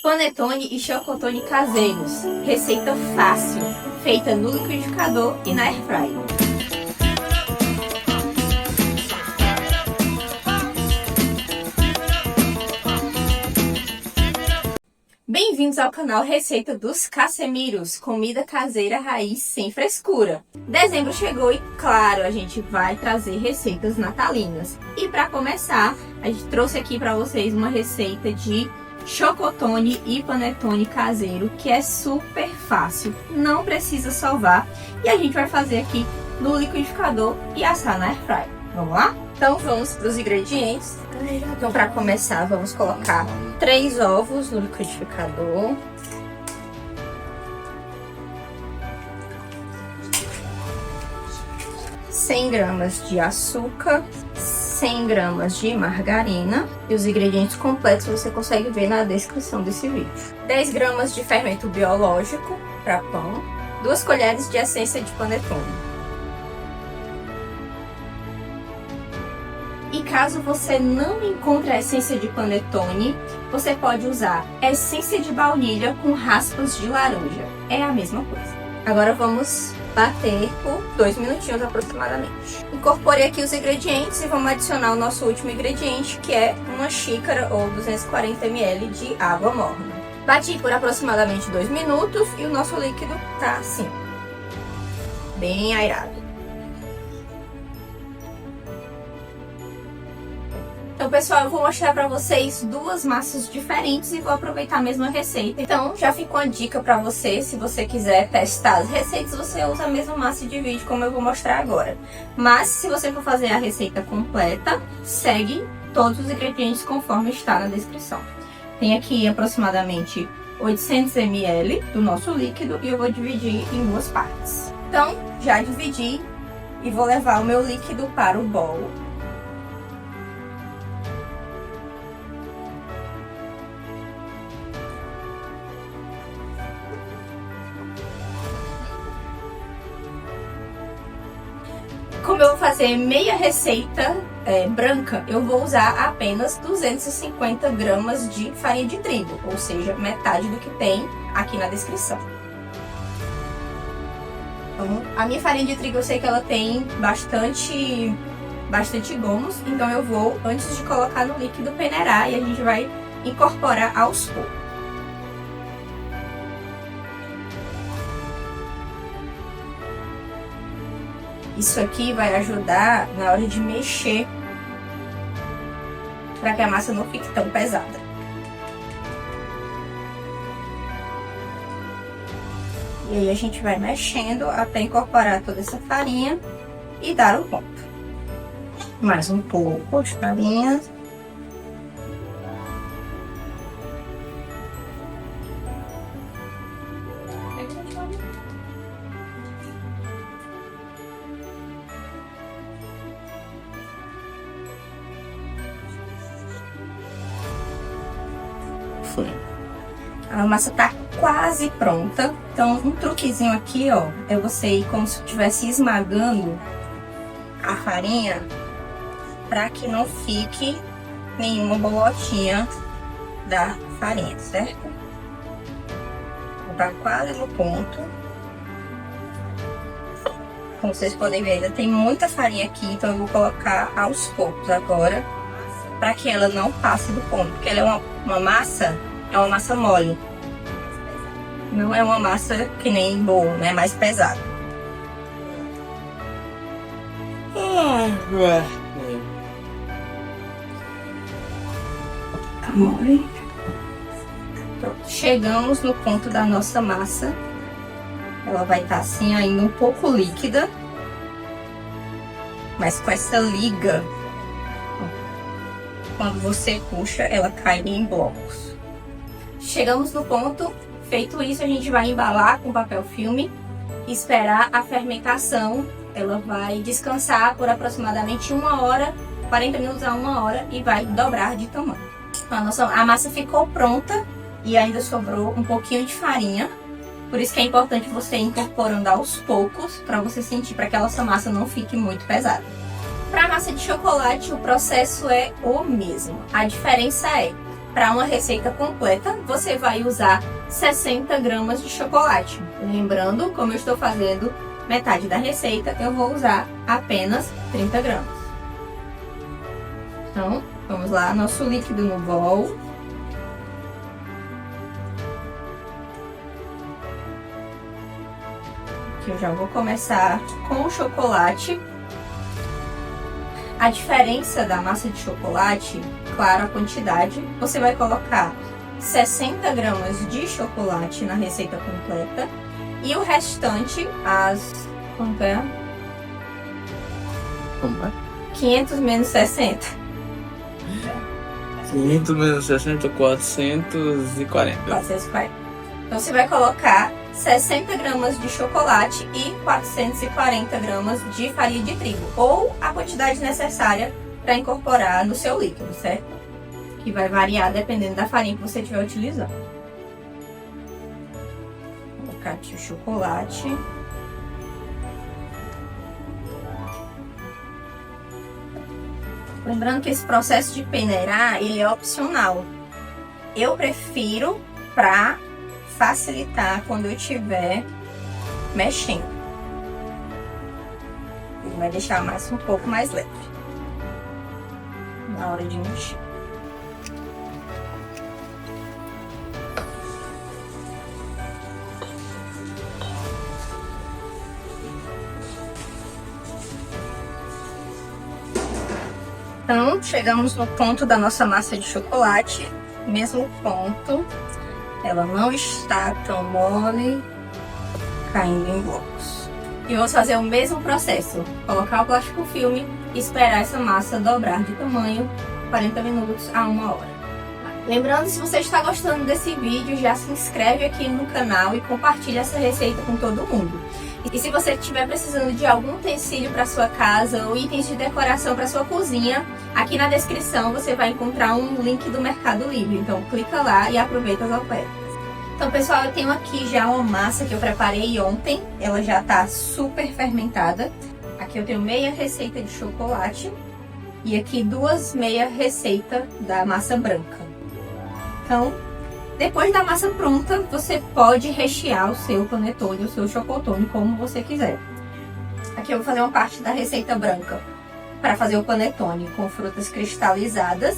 Panetone e chocotone caseiros. Receita fácil, feita no liquidificador e na airfryer. Bem-vindos ao canal Receita dos Casemiros, comida caseira raiz sem frescura. Dezembro chegou e, claro, a gente vai trazer receitas natalinas. E para começar, a gente trouxe aqui para vocês uma receita de chocotone e panetone caseiro, que é super fácil, não precisa salvar. E a gente vai fazer aqui no liquidificador e assar na airfryer. Vamos lá? Então vamos para os ingredientes. Então, para começar, vamos colocar 3 ovos no liquidificador. Cem gramas de açúcar, 100 gramas de margarina, e os ingredientes completos você consegue ver na descrição desse vídeo. 10 gramas de fermento biológico para pão, 2 colheres de essência de panetone. E caso você não encontre a essência de panetone, você pode usar essência de baunilha com raspas de laranja. É a mesma coisa. Agora vamos bater por 2 minutinhos aproximadamente. Incorporei aqui os ingredientes e vamos adicionar o nosso último ingrediente, que é uma xícara ou 240 ml de água morna. Bati por aproximadamente 2 minutos e o nosso líquido tá assim, bem aerado. Então, pessoal, eu vou mostrar pra vocês 2 massas diferentes e vou aproveitar a mesma receita. Então, já ficou a dica pra você, se você quiser testar as receitas, você usa a mesma massa e divide, como eu vou mostrar agora. Mas, se você for fazer a receita completa, segue todos os ingredientes conforme está na descrição. Tem aqui aproximadamente 800 ml do nosso líquido e eu vou dividir em 2 partes. Então, já dividi e vou levar o meu líquido para o bowl. Como eu vou fazer meia receita branca, eu vou usar apenas 250 gramas de farinha de trigo, ou seja, metade do que tem aqui na descrição. Então, a minha farinha de trigo eu sei que ela tem bastante gomos, então eu vou, antes de colocar no líquido, peneirar e a gente vai incorporar aos poucos. Isso aqui vai ajudar na hora de mexer, para que a massa não fique tão pesada. E aí a gente vai mexendo até incorporar toda essa farinha e dar o ponto. Mais um pouco de farinha. A massa tá quase pronta, então um truquezinho aqui, ó, é você ir como se estivesse esmagando a farinha para que não fique nenhuma bolotinha da farinha, certo? Tá quase no ponto. Como vocês podem ver, ainda tem muita farinha aqui, então eu vou colocar aos poucos agora, para que ela não passe do ponto, porque ela é uma massa mole. Não é uma massa que nem bolo, né? Mais pesada. Pronto. Chegamos no ponto da nossa massa. Ela vai estar assim, ainda um pouco líquida, mas com essa liga, quando você puxa, ela cai em blocos. Chegamos no ponto. Feito isso, a gente vai embalar com papel filme e esperar a fermentação. Ela vai descansar por aproximadamente 1 hora, 40 minutos a 1 hora, e vai dobrar de tamanho. A massa ficou pronta e ainda sobrou um pouquinho de farinha. Por isso que é importante você ir incorporando aos poucos, para você sentir, para que a nossa massa não fique muito pesada. Para a massa de chocolate, o processo é o mesmo. A diferença é para uma receita completa, você vai usar 60 gramas de chocolate. Lembrando, como eu estou fazendo metade da receita, eu vou usar apenas 30 gramas. Então, vamos lá, nosso líquido no bowl. Aqui eu já vou começar com o chocolate. A diferença da massa de chocolate, claro, a quantidade, você vai colocar 60 gramas de chocolate na receita completa e o restante, quanto é? Como é? 500 menos 60. 500 menos 60, 440. 440. Então você vai colocar 60 gramas de chocolate e 440 gramas de farinha de trigo, ou a quantidade necessária para incorporar no seu líquido, certo? Que vai variar dependendo da farinha que você estiver utilizando. Vou colocar aqui o chocolate. Lembrando que esse processo de peneirar, ele é opcional. Eu prefiro para facilitar quando eu estiver mexendo. Ele vai deixar a massa um pouco mais leve na hora de mexer. Então, chegamos no ponto da nossa massa de chocolate. Mesmo ponto. Ela não está tão mole, caindo em blocos. E vamos fazer o mesmo processo. Colocar o plástico filme e esperar essa massa dobrar de tamanho 40 minutos a 1 hora. Lembrando, se você está gostando desse vídeo, já se inscreve aqui no canal e compartilha essa receita com todo mundo. E se você estiver precisando de algum utensílio para sua casa ou itens de decoração para sua cozinha, aqui na descrição você vai encontrar um link do Mercado Livre. Então clica lá e aproveita as ofertas. Então pessoal, eu tenho aqui já uma massa que eu preparei ontem. Ela já está super fermentada. Aqui eu tenho meia receita de chocolate e aqui 2 meia receita da massa branca. Então, depois da massa pronta, você pode rechear o seu panetone, o seu chocotone, como você quiser. Aqui eu vou fazer uma parte da receita branca para fazer o panetone com frutas cristalizadas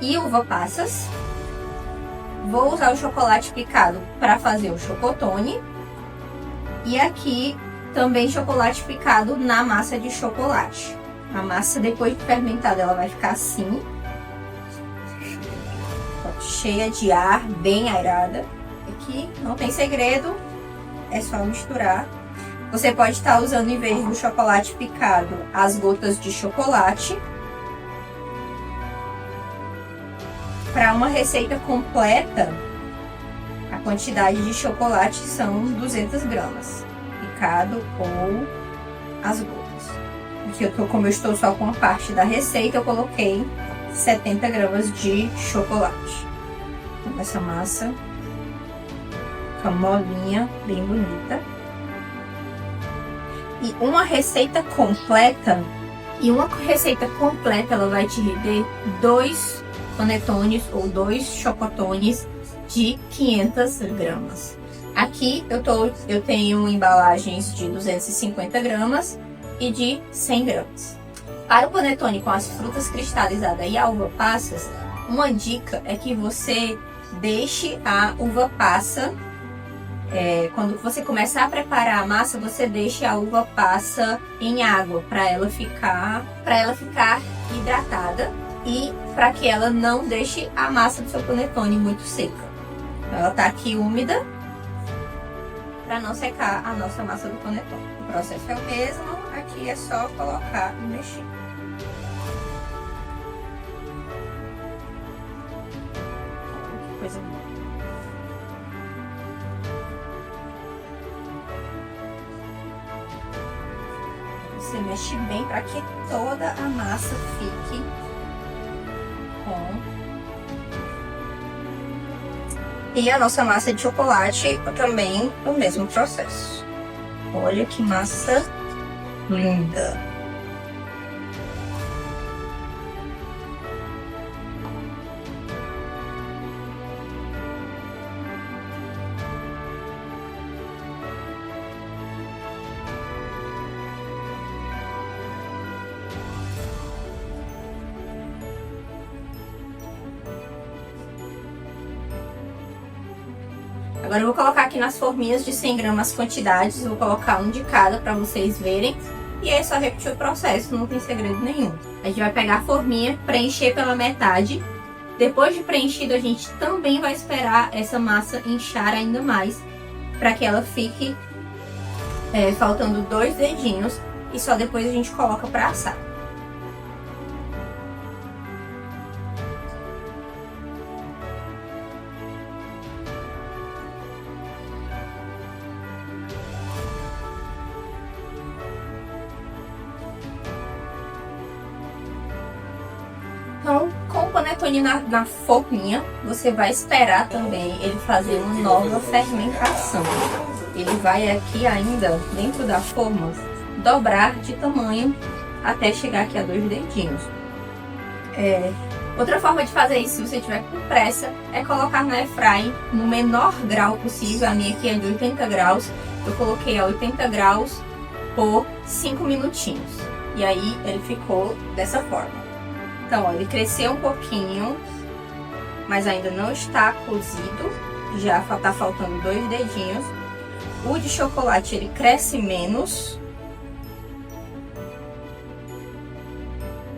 e uva passas. Vou usar o chocolate picado para fazer o chocotone. E aqui também chocolate picado na massa de chocolate. A massa, depois de fermentada, ela vai ficar assim. Cheia de ar, bem airada. Aqui não tem segredo, é só misturar. Você pode estar usando, em vez do chocolate picado, as gotas de chocolate. Para uma receita completa, a quantidade de chocolate são 200 gramas, picado ou as gotas. Aqui como eu estou só com a parte da receita, eu coloquei 70 gramas de chocolate. Essa massa fica molinha, bem bonita. E uma receita completa, ela vai te render 2 panetones ou 2 chocotones de 500 gramas. Aqui eu tenho embalagens de 250 gramas e de 100 gramas. Para o panetone com as frutas cristalizadas e a uva passas, uma dica é que você deixe a uva passa, quando você começar a preparar a massa, você deixe a uva passa em água para ela ficar hidratada e para que ela não deixe a massa do seu panetone muito seca. Então, ela está aqui úmida para não secar a nossa massa do panetone. O processo é o mesmo, aqui é só colocar e mexer. Coisa boa. Você mexe bem para que toda a massa fique com. E a nossa massa de chocolate também o mesmo processo. Olha que massa linda! Agora eu vou colocar aqui nas forminhas de 100 gramas as quantidades, vou colocar um de cada para vocês verem. E é só repetir o processo, não tem segredo nenhum. A gente vai pegar a forminha, preencher pela metade. Depois de preenchido, a gente também vai esperar essa massa inchar ainda mais, para que ela fique faltando 2 dedinhos. E só depois a gente coloca para assar. Então, com o panetone na forminha, você vai esperar também ele fazer uma nova fermentação. Ele vai aqui ainda, dentro da forma, dobrar de tamanho até chegar aqui a 2 dedinhos. Outra forma de fazer isso, se você tiver com pressa, é colocar na airfryer no menor grau possível. A minha aqui é de 80 graus. Eu coloquei a 80 graus por 5 minutinhos. E aí ele ficou dessa forma. Então, ó, ele cresceu um pouquinho, mas ainda não está cozido. Já tá faltando 2 dedinhos. O de chocolate, ele cresce menos.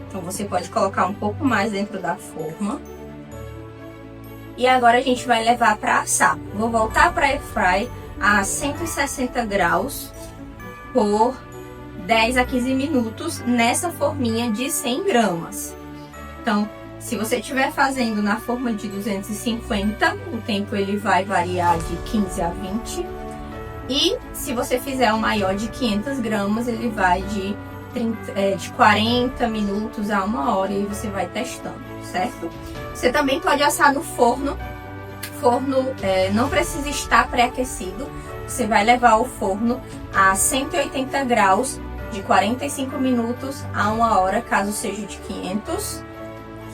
Então, você pode colocar um pouco mais dentro da forma. E agora a gente vai levar para assar. Vou voltar para a airfryer a 160 graus por 10 a 15 minutos nessa forminha de 100 gramas. Então, se você estiver fazendo na forma de 250, o tempo ele vai variar de 15 a 20. E se você fizer o maior de 500 gramas, ele vai de 40 minutos a 1 hora e você vai testando, certo? Você também pode assar no forno. O forno não precisa estar pré-aquecido. Você vai levar o forno a 180 graus de 45 minutos a 1 hora, caso seja de 500.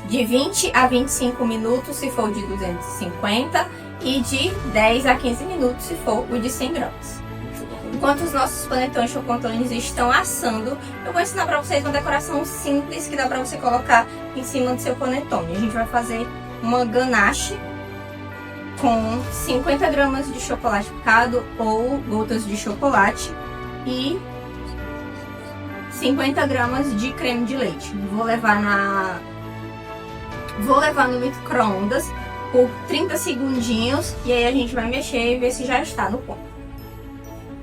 De 20 a 25 minutos se for de 250 e de 10 a 15 minutos se for o de 100 gramas. Enquanto os nossos panetones chocotones estão assando, eu vou ensinar para vocês uma decoração simples que dá para você colocar em cima do seu panetone. A gente vai fazer uma ganache com 50 gramas de chocolate picado ou gotas de chocolate e 50 gramas de creme de leite. Vou levar no micro-ondas por 30 segundinhos e aí a gente vai mexer e ver se já está no ponto.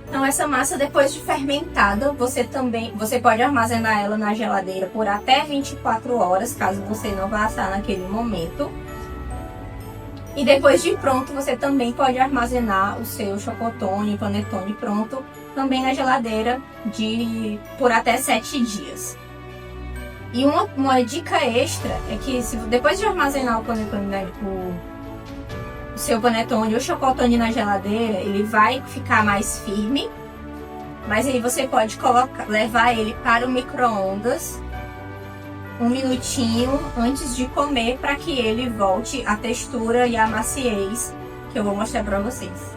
Então essa massa, depois de fermentada, você pode armazenar ela na geladeira por até 24 horas, caso você não vá assar naquele momento. E depois de pronto, você também pode armazenar o seu chocotone, panetone pronto, também na geladeira por até 7 dias. E uma dica extra é que depois de armazenar o panetone, o seu panetone ou chocotone na geladeira, ele vai ficar mais firme, mas aí você pode levar ele para o micro-ondas 1 minutinho antes de comer, para que ele volte a textura e a maciez que eu vou mostrar para vocês.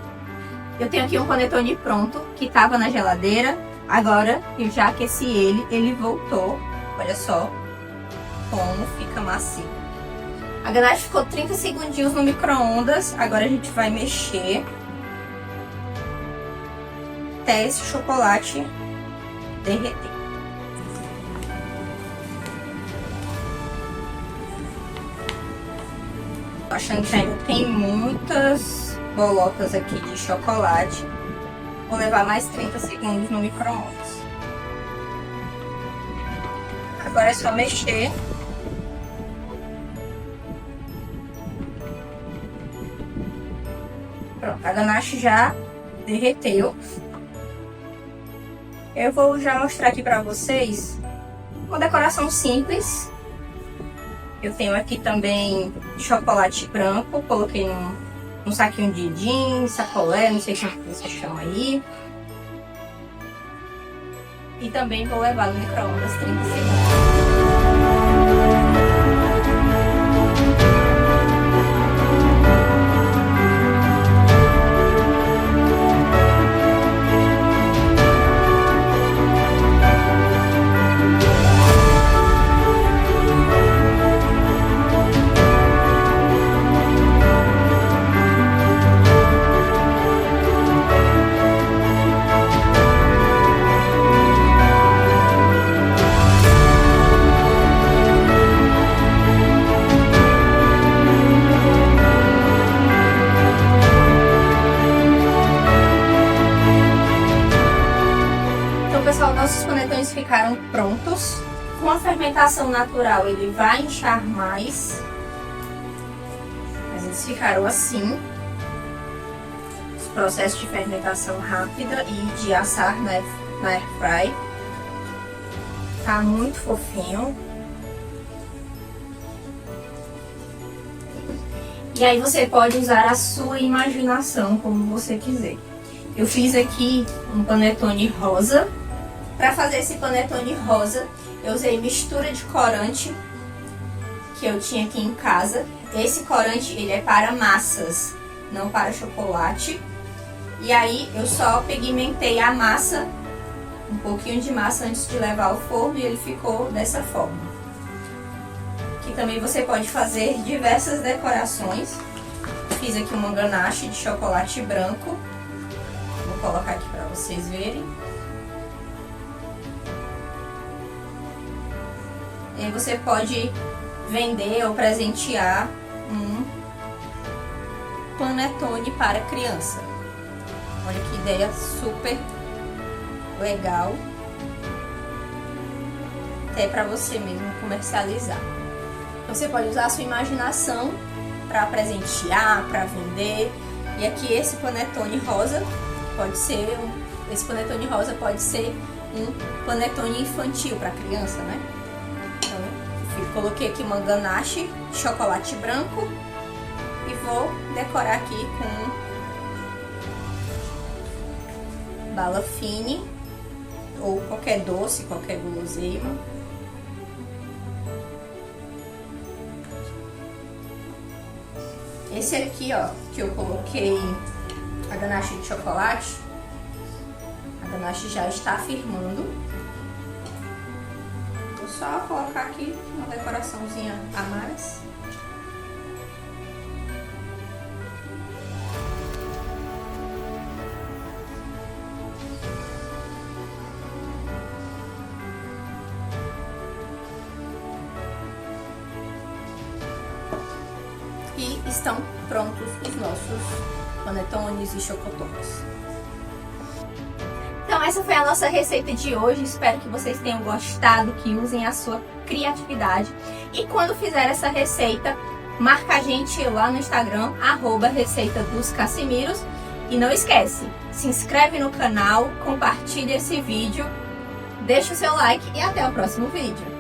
Eu tenho aqui um panetone pronto que estava na geladeira, agora eu já aqueci ele voltou. Olha só como fica macio. A ganache ficou 30 segundinhos no micro-ondas. Agora a gente vai mexer até esse chocolate derreter. Tô achando que ainda tem muitas bolotas aqui de chocolate. Vou levar mais 30 segundos no micro-ondas. Agora é só mexer. Pronto, a ganache já derreteu. Eu vou já mostrar aqui pra vocês uma decoração simples. Eu tenho aqui também chocolate branco, coloquei num saquinho de jeans, sacolé, não sei como você chama aí. E também vou levar no micro-ondas 30 segundos. ficaram prontos. Com a fermentação natural ele vai inchar mais. Mas eles ficaram assim. Os processos de fermentação rápida e de assar na airfry. Tá muito fofinho. E aí você pode usar a sua imaginação como você quiser. Eu fiz aqui um panetone rosa. Para fazer esse panetone rosa, eu usei mistura de corante que eu tinha aqui em casa. Esse corante ele é para massas, não para chocolate. E aí eu só pigmentei a massa, um pouquinho de massa antes de levar ao forno e ele ficou dessa forma. Aqui também você pode fazer diversas decorações. Fiz aqui uma ganache de chocolate branco. Vou colocar aqui para vocês verem. E aí você pode vender ou presentear um panetone para criança. Olha que ideia super legal. Até para você mesmo comercializar. Você pode usar a sua imaginação para presentear, para vender. E aqui esse panetone rosa pode ser um panetone infantil para criança, né? Então, eu coloquei aqui uma ganache de chocolate branco e vou decorar aqui com bala fine ou qualquer doce, qualquer guloseima. Esse aqui, ó, que eu coloquei a ganache de chocolate, a ganache já está firmando. Vou só colocar aqui uma decoraçãozinha a mais. E estão prontos os nossos panetones e chocotones. Então essa foi a nossa receita de hoje. Espero que vocês tenham gostado, que usem a sua criatividade. E quando fizer essa receita, marca a gente lá no Instagram, @receitadoscasemiros. E não esquece, se inscreve no canal, compartilha esse vídeo, deixa o seu like e até o próximo vídeo.